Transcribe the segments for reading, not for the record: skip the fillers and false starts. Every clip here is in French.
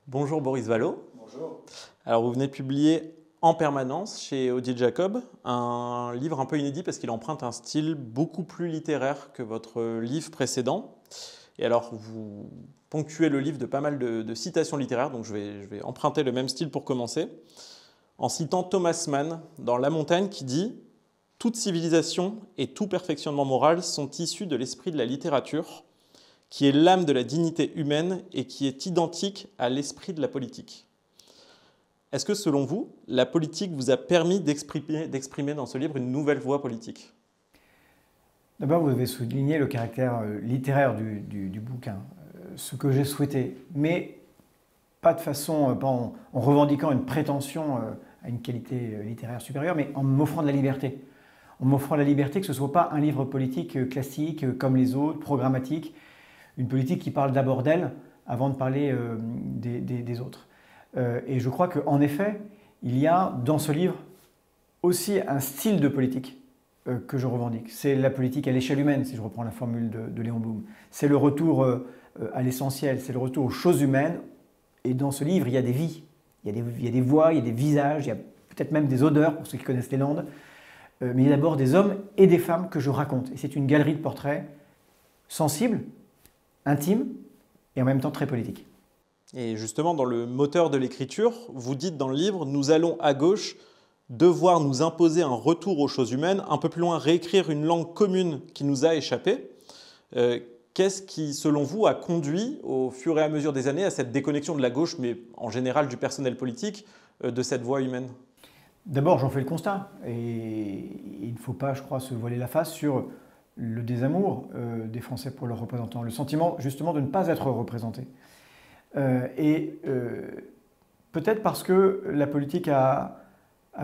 Bonjour Boris Vallaud. Bonjour. Alors vous venez de publier En permanence chez Odile Jacob, un livre un peu inédit parce qu'il emprunte un style beaucoup plus littéraire que votre livre précédent. Et alors vous ponctuez le livre de pas mal de citations littéraires, donc je vais emprunter le même style pour commencer, en citant Thomas Mann dans La Montagne qui dit « Toute civilisation et tout perfectionnement moral sont issus de l'esprit de la littérature, qui est l'âme de la dignité humaine et qui est identique à l'esprit de la politique. » Est-ce que, selon vous, la politique vous a permis d'exprimer dans ce livre une nouvelle voie politique? D'abord, vous avez souligné le caractère littéraire du bouquin, ce que j'ai souhaité, mais pas de façon, pas en revendiquant une prétention à une qualité littéraire supérieure, mais en m'offrant de la liberté. En m'offrant la liberté que ce ne soit pas un livre politique classique comme les autres, programmatique, une politique qui parle d'abord d'elle avant de parler des autres. Et je crois qu'en effet, il y a dans ce livre aussi un style de politique que je revendique. C'est la politique à l'échelle humaine, si je reprends la formule de Léon Blum. C'est le retour à l'essentiel, c'est le retour aux choses humaines. Et dans ce livre, il y a des vies, il y a des voix, il y a des visages, il y a peut-être même des odeurs pour ceux qui connaissent les Landes. Mais il y a d'abord des hommes et des femmes que je raconte. Et c'est une galerie de portraits sensibles, intimes et en même temps très politiques. Et justement, dans le moteur de l'écriture, vous dites dans le livre « Nous allons à gauche devoir nous imposer un retour aux choses humaines, un peu plus loin réécrire une langue commune qui nous a échappé ». Qu'est-ce qui, selon vous, a conduit au fur et à mesure des années à cette déconnexion de la gauche, mais en général du personnel politique, de cette voie humaine? D'abord, j'en fais le constat. Et il ne faut pas, je crois, se voiler la face sur le désamour des Français pour leurs représentants, le sentiment justement de ne pas être représentés. Peut-être parce que la politique a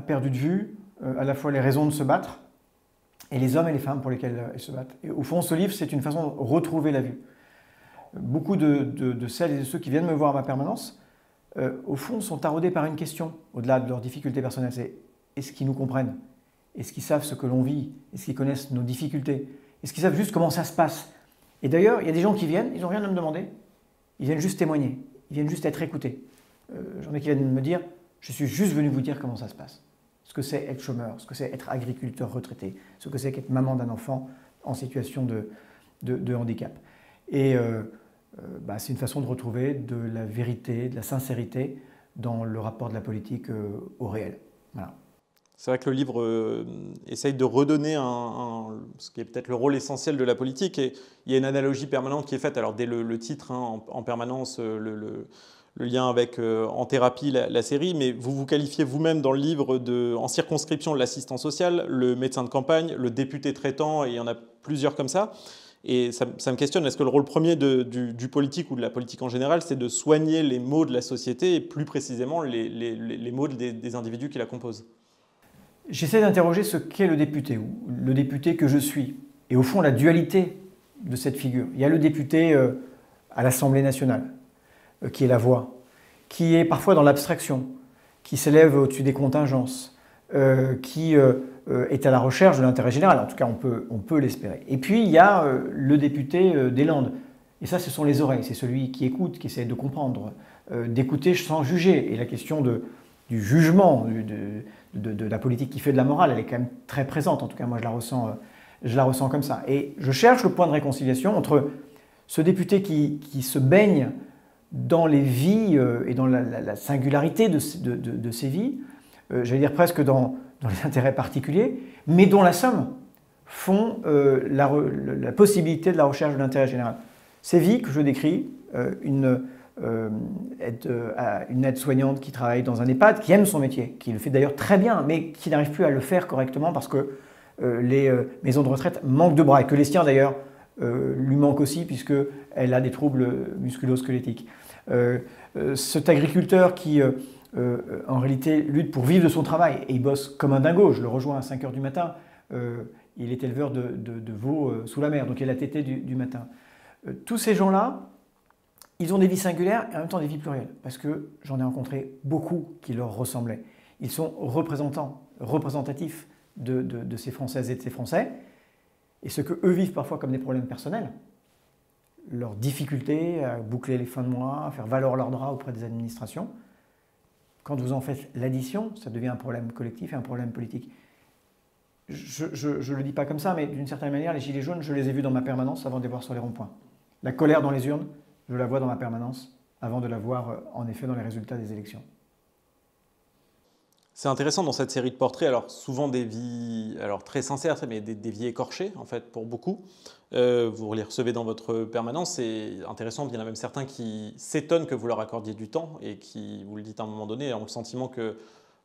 perdu de vue à la fois les raisons de se battre et les hommes et les femmes pour lesquels elles se battent. Et au fond, ce livre, c'est une façon de retrouver la vue. Beaucoup de celles et de ceux qui viennent me voir à ma permanence, au fond, sont taraudés par une question, au-delà de leurs difficultés personnelles. C'est est-ce qu'ils nous comprennent? Est-ce qu'ils savent ce que l'on vit? Est-ce qu'ils connaissent nos difficultés? Est-ce qu'ils savent juste comment ça se passe? Et d'ailleurs, il y a des gens qui viennent, ils n'ont rien à me demander. Ils viennent juste témoigner, ils viennent juste être écoutés. J'en ai qui viennent me dire « je suis juste venu vous dire comment ça se passe ». Ce que c'est être chômeur, ce que c'est être agriculteur retraité, ce que c'est qu'être maman d'un enfant en situation de handicap. Et c'est une façon de retrouver de la vérité, de la sincérité dans le rapport de la politique au réel. Voilà. C'est vrai que le livre essaye de redonner ce qui est peut-être le rôle essentiel de la politique. Et il y a une analogie permanente qui est faite. Alors dès le titre, en permanence, le lien avec En thérapie, la série. Mais vous vous qualifiez vous-même dans le livre en circonscription de l'assistant social, le médecin de campagne, le député traitant, et il y en a plusieurs comme ça. Et ça me questionne, est-ce que le rôle premier du politique ou de la politique en général, c'est de soigner les maux de la société et plus précisément les maux des individus qui la composent? J'essaie d'interroger ce qu'est le député, ou le député que je suis, et au fond la dualité de cette figure. Il y a le député à l'Assemblée nationale, qui est la voix, qui est parfois dans l'abstraction, qui s'élève au-dessus des contingences, qui est à la recherche de l'intérêt général, en tout cas on peut l'espérer. Et puis il y a le député des Landes, et ça ce sont les oreilles, c'est celui qui écoute, qui essaie de comprendre, d'écouter sans juger, et la question du jugement, de la politique qui fait de la morale, elle est quand même très présente. En tout cas, moi, je la ressens comme ça. Et je cherche le point de réconciliation entre ce député qui se baigne dans les vies et dans la singularité de ces vies, j'allais dire presque dans les intérêts particuliers, mais dont la somme font la possibilité de la recherche de l'intérêt général. Ces vies que je décris, une aide-soignante qui travaille dans un EHPAD, qui aime son métier, qui le fait d'ailleurs très bien, mais qui n'arrive plus à le faire correctement parce que les maisons de retraite manquent de bras, et que les siens d'ailleurs lui manquent aussi puisqu'elle a des troubles musculo-squelettiques. Cet agriculteur qui en réalité lutte pour vivre de son travail, et il bosse comme un dingo, je le rejoins à 5 h du matin, il est éleveur de veaux sous la mer, donc il a la tétée du matin. Tous ces gens-là, ils ont des vies singulières et en même temps des vies plurielles, parce que j'en ai rencontré beaucoup qui leur ressemblaient. Ils sont représentatifs de ces Françaises et de ces Français, et ce qu'eux vivent parfois comme des problèmes personnels, leurs difficultés à boucler les fins de mois, à faire valoir leurs droits auprès des administrations. Quand vous en faites l'addition, ça devient un problème collectif et un problème politique. Je ne le dis pas comme ça, mais d'une certaine manière, les gilets jaunes, je les ai vus dans ma permanence avant de les voir sur les ronds-points. La colère dans les urnes, je la vois dans ma permanence avant de la voir en effet dans les résultats des élections. C'est intéressant dans cette série de portraits, alors souvent des vies alors très sincères, mais des vies écorchées en fait pour beaucoup. Vous les recevez dans votre permanence, c'est intéressant, il y en a même certains qui s'étonnent que vous leur accordiez du temps et qui, vous le dites à un moment donné, ont le sentiment que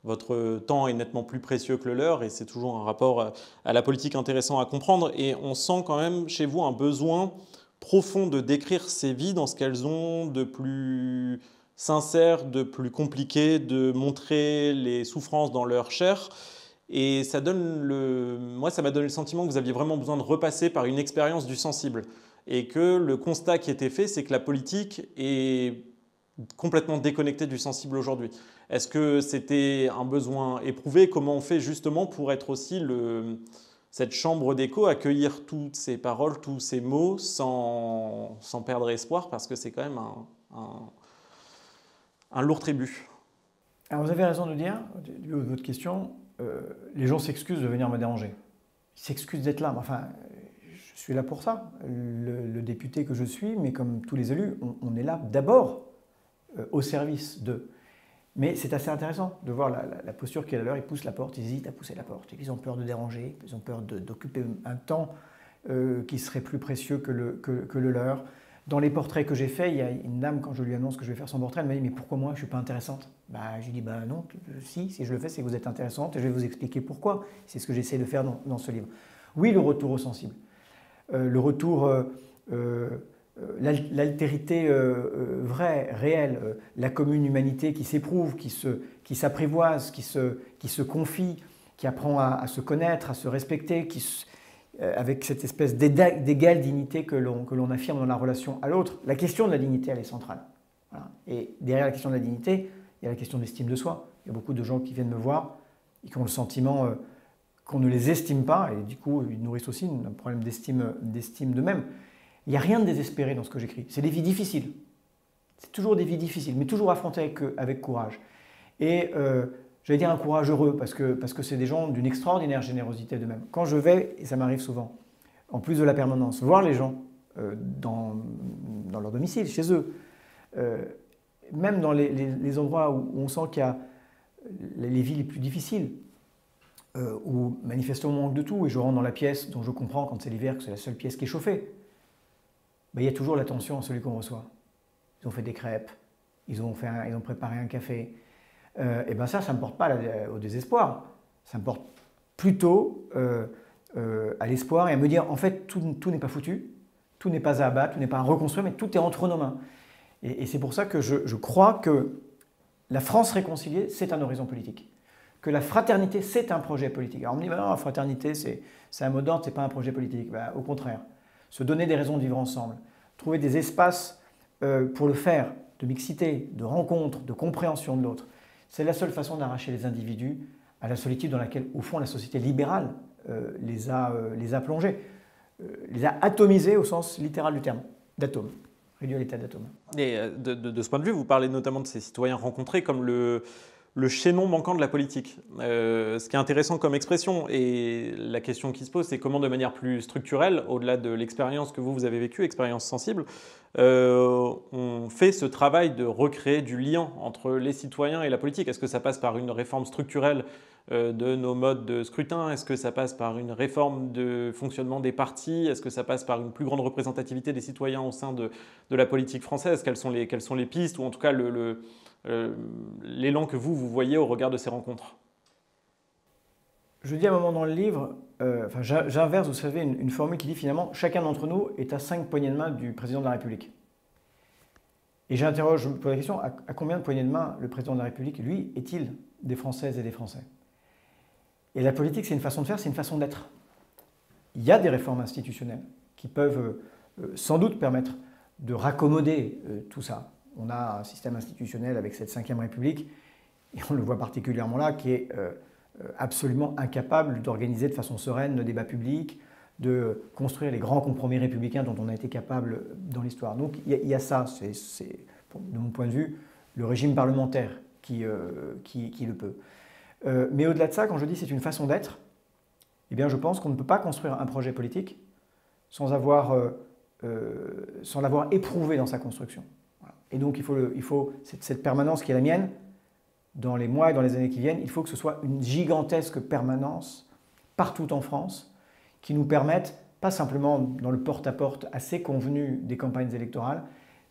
votre temps est nettement plus précieux que le leur et c'est toujours un rapport à la politique intéressant à comprendre. Et on sent quand même chez vous un besoin profond de décrire ces vies dans ce qu'elles ont de plus sincère, de plus compliqué, de montrer les souffrances dans leur chair. Et ça donne moi, ça m'a donné le sentiment que vous aviez vraiment besoin de repasser par une expérience du sensible. Et que le constat qui était fait, c'est que la politique est complètement déconnectée du sensible aujourd'hui. Est-ce que c'était un besoin éprouvé? Comment on fait justement pour être aussi cette chambre d'écho, accueillir toutes ces paroles, tous ces mots sans perdre espoir? Parce que c'est quand même un lourd tribut. Alors vous avez raison de dire, dû à votre question, les gens s'excusent de venir me déranger. Ils s'excusent d'être là. Enfin, je suis là pour ça. Le député que je suis, mais comme tous les élus, on est là d'abord au service d'eux. Mais c'est assez intéressant de voir la posture qu'il y a à l'heure. Ils poussent la porte, ils hésitent à pousser la porte. Ils ont peur de déranger, ils ont peur d'occuper un temps qui serait plus précieux que le leur. Dans les portraits que j'ai faits, il y a une dame, quand je lui annonce que je vais faire son portrait, elle m'a dit « Mais pourquoi moi, je ne suis pas intéressante ?» Je lui dis « Bah non, si je le fais, c'est que vous êtes intéressante et je vais vous expliquer pourquoi. » C'est ce que j'essaie de faire dans ce livre. Oui, le retour au sensible. Le retour, l'altérité vraie, réelle, la commune humanité qui s'éprouve, qui s'apprivoise, qui se confie, qui apprend à se connaître, à se respecter, avec cette espèce d'égale dignité que l'on affirme dans la relation à l'autre. La question de la dignité, elle est centrale. Voilà. Et derrière la question de la dignité, il y a la question d'estime de soi. Il y a beaucoup de gens qui viennent me voir et qui ont le sentiment qu'on ne les estime pas, et du coup, ils nourrissent aussi un problème d'estime d'eux-mêmes. Il n'y a rien de désespéré dans ce que j'écris. C'est des vies difficiles. C'est toujours des vies difficiles, mais toujours affrontées avec courage. Et j'allais dire un courage heureux, parce que c'est des gens d'une extraordinaire générosité d'eux-mêmes. Quand je vais, et ça m'arrive souvent, en plus de la permanence, voir les gens dans leur domicile, chez eux, même dans les endroits où on sent qu'il y a les vies les plus difficiles, où manifestement on manque de tout, et je rentre dans la pièce dont je comprends quand c'est l'hiver que c'est la seule pièce qui est chauffée, il y a toujours l'attention à celui qu'on reçoit. Ils ont fait des crêpes, ils ont préparé un café. Et bien ça ne me porte pas au désespoir, ça me porte plutôt à l'espoir et à me dire en fait tout n'est pas foutu, tout n'est pas à abattre, tout n'est pas à reconstruire, mais tout est entre nos mains. Et c'est pour ça que je crois que la France réconciliée, c'est un horizon politique. Que la fraternité, c'est un projet politique. Alors on me dit, non, la fraternité, c'est un mot d'ordre, ce n'est pas un projet politique. Au contraire, se donner des raisons de vivre ensemble, trouver des espaces pour le faire, de mixité, de rencontre, de compréhension de l'autre. C'est la seule façon d'arracher les individus à la solitude dans laquelle, au fond, la société libérale les a plongés, les a atomisés au sens littéral du terme, d'atome, réduit à l'état d'atome. Et de ce point de vue, vous parlez notamment de ces citoyens rencontrés comme le chaînon manquant de la politique. Ce qui est intéressant comme expression, et la question qui se pose, c'est comment de manière plus structurelle, au-delà de l'expérience que vous avez vécue, expérience sensible, on fait ce travail de recréer du lien entre les citoyens et la politique. Est-ce que ça passe par une réforme structurelle de nos modes de scrutin? Est-ce que ça passe par une réforme de fonctionnement des partis? Est-ce que ça passe par une plus grande représentativité des citoyens au sein de la politique française? Quelles sont les pistes, ou en tout cas l'élan que vous voyez au regard de ces rencontres? Je dis à un moment dans le livre, j'inverse, vous savez, une formule qui dit finalement chacun d'entre nous est à 5 poignées de main du président de la République. Et je me pose la question, à combien de poignées de main le président de la République, lui, est-il des Françaises et des Français? Et la politique, c'est une façon de faire, c'est une façon d'être. Il y a des réformes institutionnelles qui peuvent sans doute permettre de raccommoder tout ça. On a un système institutionnel avec cette 5e République, et on le voit particulièrement là, qui est absolument incapable d'organiser de façon sereine le débat public, de construire les grands compromis républicains dont on a été capable dans l'histoire. Donc il y a ça, c'est, de mon point de vue, le régime parlementaire qui le peut. Mais au-delà de ça, quand je dis c'est une façon d'être, eh bien je pense qu'on ne peut pas construire un projet politique sans l'avoir éprouvé dans sa construction. Voilà. Et donc il faut cette permanence qui est la mienne, dans les mois et dans les années qui viennent, il faut que ce soit une gigantesque permanence partout en France qui nous permette, pas simplement dans le porte-à-porte assez convenu des campagnes électorales,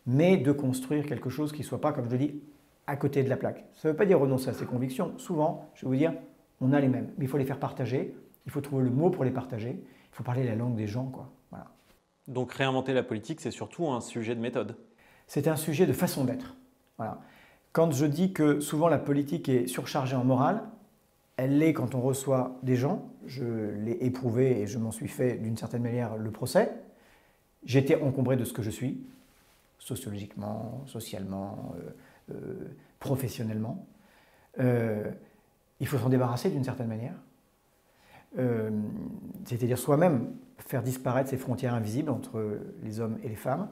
mais de construire quelque chose qui ne soit pas, comme je le dis, à côté de la plaque. Ça ne veut pas dire renoncer à ses convictions. Souvent, je vais vous dire, on a les mêmes, mais il faut les faire partager, il faut trouver le mot pour les partager, il faut parler la langue des gens, quoi. Voilà. Donc réinventer la politique, c'est surtout un sujet de méthode. C'est un sujet de façon d'être. Voilà. Quand je dis que souvent la politique est surchargée en morale, elle l'est quand on reçoit des gens. Je l'ai éprouvé et je m'en suis fait d'une certaine manière le procès. J'étais encombré de ce que je suis, sociologiquement, socialement, professionnellement. Il faut s'en débarrasser d'une certaine manière. C'est-à-dire soi-même faire disparaître ces frontières invisibles entre les hommes et les femmes.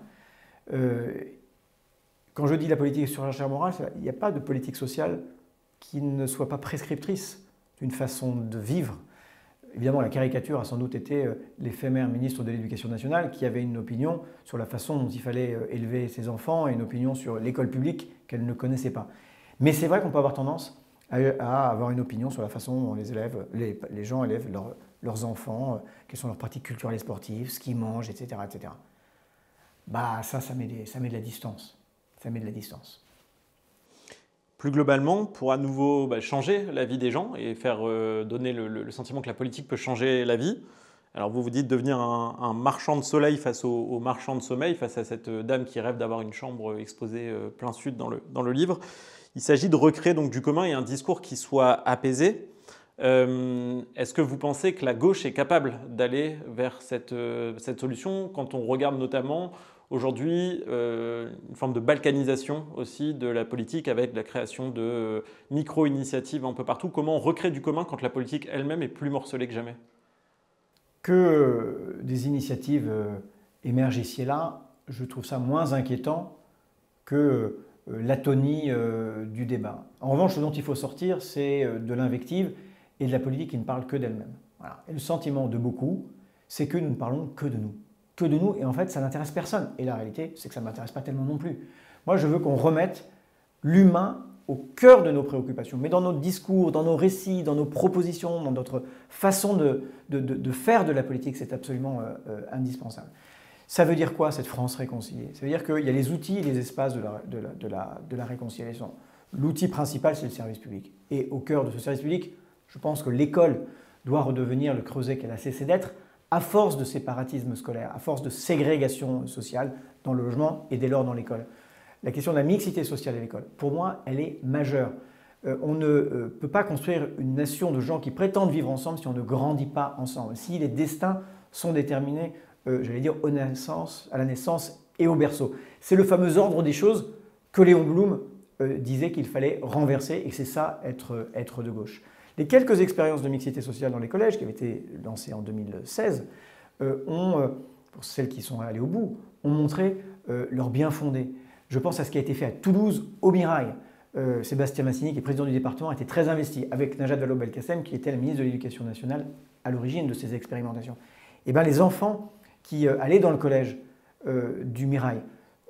Quand je dis la politique est surchargée en morale, il n'y a pas de politique sociale qui ne soit pas prescriptrice d'une façon de vivre. Évidemment, la caricature a sans doute été l'éphémère ministre de l'Éducation nationale qui avait une opinion sur la façon dont il fallait élever ses enfants et une opinion sur l'école publique qu'elle ne connaissait pas. Mais c'est vrai qu'on peut avoir tendance à avoir une opinion sur la façon dont les gens élèvent leurs enfants, quelles sont leurs pratiques culturelles et sportives, ce qu'ils mangent, etc., etc. Bah, ça met de la distance. Ça met de la distance. Plus globalement, pour à nouveau changer la vie des gens et faire donner le sentiment que la politique peut changer la vie. Alors vous vous dites devenir un marchand de soleil face au marchand de sommeil, face à cette dame qui rêve d'avoir une chambre exposée plein sud dans le livre. Il s'agit de recréer donc du commun et un discours qui soit apaisé. Est-ce que vous pensez que la gauche est capable d'aller vers cette solution quand on regarde notamment aujourd'hui une forme de balkanisation aussi de la politique avec la création de micro-initiatives un peu partout? Comment on recrée du commun quand la politique elle-même est plus morcelée que jamais? Que des initiatives émergent ici et là, je trouve ça moins inquiétant que l'atonie du débat. En revanche, ce dont il faut sortir, c'est de l'invective et de la politique qui ne parle que d'elle-même. Voilà. Et le sentiment de beaucoup, c'est que nous ne parlons que de nous. Que de nous, et en fait, ça n'intéresse personne. Et la réalité, c'est que ça ne m'intéresse pas tellement non plus. Moi, je veux qu'on remette l'humain au cœur de nos préoccupations, mais dans nos discours, dans nos récits, dans nos propositions, dans notre façon de faire de la politique, c'est absolument indispensable. Ça veut dire quoi, cette France réconciliée? Ça veut dire qu'il y a les outils et les espaces de la réconciliation. L'outil principal, c'est le service public. Et au cœur de ce service public, je pense que l'école doit redevenir le creuset qu'elle a cessé d'être, à force de séparatisme scolaire, à force de ségrégation sociale dans le logement et dès lors dans l'école. La question de la mixité sociale à l'école, pour moi, elle est majeure. On ne peut pas construire une nation de gens qui prétendent vivre ensemble si on ne grandit pas ensemble, si les destins sont déterminés, j'allais dire, à la naissance et au berceau. C'est le fameux ordre des choses que Léon Blum disait qu'il fallait renverser, et c'est ça, être de gauche. Les quelques expériences de mixité sociale dans les collèges, qui avaient été lancées en 2016, pour celles qui sont allées au bout, ont montré leur bien fondé. Je pense à ce qui a été fait à Toulouse, au Mirail. Sébastien Massini, qui est président du département, était très investi, avec Najat Vallaud-Belkacem, qui était la ministre de l'Éducation nationale à l'origine de ces expérimentations. Et bien, les enfants qui allaient dans le collège du Mirail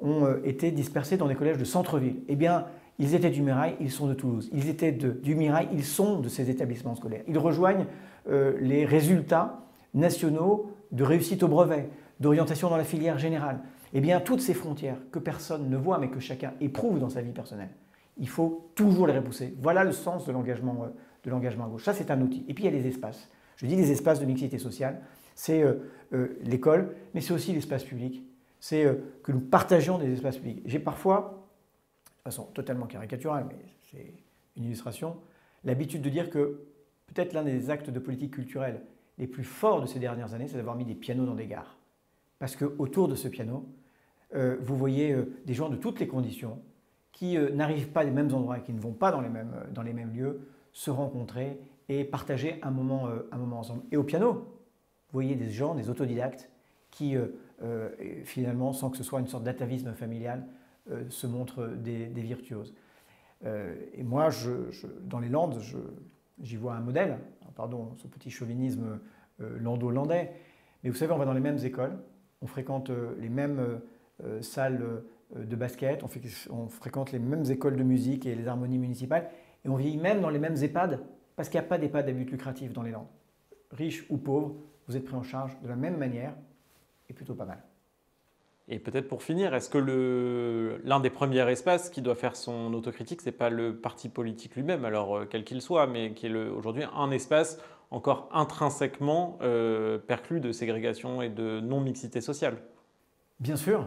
ont été dispersés dans des collèges de centre-ville. Eh bien, ils étaient du Mirail, ils sont de Toulouse. Ils étaient du Mirail, ils sont de ces établissements scolaires. Ils rejoignent les résultats nationaux de réussite au brevet, d'orientation dans la filière générale. Eh bien, toutes ces frontières que personne ne voit, mais que chacun éprouve dans sa vie personnelle, il faut toujours les repousser. Voilà le sens de l'engagement à gauche. Ça, c'est un outil. Et puis, il y a les espaces. Je dis les espaces de mixité sociale. C'est l'école, mais c'est aussi l'espace public. C'est que nous partagions des espaces publics. J'ai parfois, de façon totalement caricaturale, mais c'est une illustration, l'habitude de dire que peut-être l'un des actes de politique culturelle les plus forts de ces dernières années, c'est d'avoir mis des pianos dans des gares. Parce qu'autour de ce piano, vous voyez des gens de toutes les conditions qui n'arrivent pas des mêmes endroits et qui ne vont pas dans les mêmes lieux se rencontrer et partager un moment ensemble. Et au piano, voyez des gens, des autodidactes, qui finalement, sans que ce soit une sorte d'atavisme familial, se montrent des virtuoses. Et moi, dans les Landes, j'y vois un modèle, pardon, ce petit chauvinisme lando-landais, mais vous savez, on va dans les mêmes écoles, on fréquente les mêmes salles de basket, on fréquente les mêmes écoles de musique et les harmonies municipales, et on vit même dans les mêmes EHPAD, parce qu'il n'y a pas d'EHPAD à but lucratif dans les Landes. Riches ou pauvres, vous êtes pris en charge de la même manière, et plutôt pas mal. Et peut-être pour finir, est-ce que l'un des premiers espaces qui doit faire son autocritique, ce n'est pas le parti politique lui-même, alors quel qu'il soit, mais qui est aujourd'hui un espace encore intrinsèquement perclus de ségrégation et de non-mixité sociale? Bien sûr,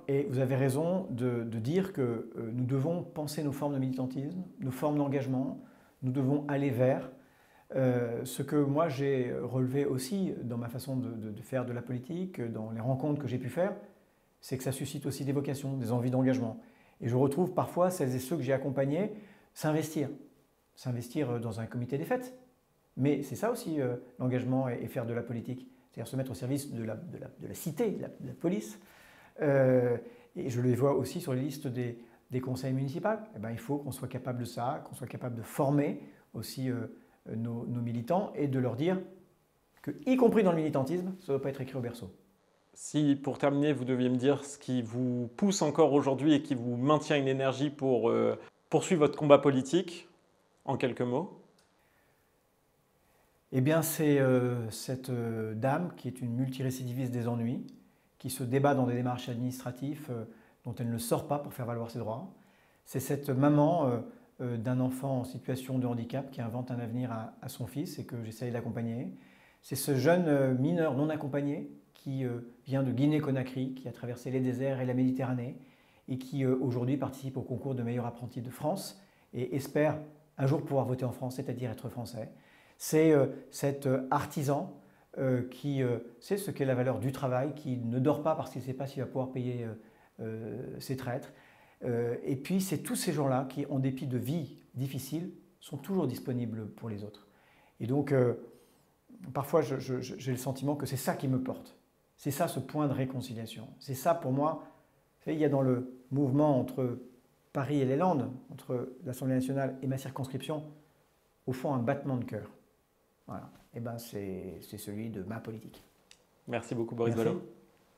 et vous avez raison de dire que nous devons penser nos formes de militantisme, nos formes d'engagement, nous devons aller vers. Ce que moi j'ai relevé aussi dans ma façon de faire de la politique, dans les rencontres que j'ai pu faire, c'est que ça suscite aussi des vocations, des envies d'engagement. Et je retrouve parfois celles et ceux que j'ai accompagnés s'investir dans un comité des fêtes. Mais c'est ça aussi l'engagement et faire de la politique, c'est-à-dire se mettre au service de la cité, de la police. Et je le vois aussi sur les listes des conseils municipaux. Eh ben, il faut qu'on soit capable de ça, qu'on soit capable de former aussi nos militants et de leur dire que, y compris dans le militantisme, ça ne doit pas être écrit au berceau. Si, pour terminer, vous deviez me dire ce qui vous pousse encore aujourd'hui et qui vous maintient une énergie pour poursuivre votre combat politique, en quelques mots? Eh bien, c'est cette dame qui est une multirécidiviste des ennuis, qui se débat dans des démarches administratives dont elle ne sort pas pour faire valoir ses droits. C'est cette maman d'un enfant en situation de handicap qui invente un avenir à son fils et que j'essaye d'accompagner. C'est ce jeune mineur non accompagné qui vient de Guinée-Conakry, qui a traversé les déserts et la Méditerranée et qui aujourd'hui participe au concours de meilleur apprenti de France et espère un jour pouvoir voter en France, c'est-à-dire être français. C'est cet artisan qui sait ce qu'est la valeur du travail, qui ne dort pas parce qu'il ne sait pas s'il va pouvoir payer ses traites. Et puis c'est tous ces gens-là qui, en dépit de vies difficiles, sont toujours disponibles pour les autres. Et donc, parfois, j'ai le sentiment que c'est ça qui me porte. C'est ça, ce point de réconciliation. C'est ça, pour moi, vous savez, il y a dans le mouvement entre Paris et les Landes, entre l'Assemblée nationale et ma circonscription, au fond, un battement de cœur. Voilà. Et ben, c'est celui de ma politique. Merci beaucoup, Boris Vallaud.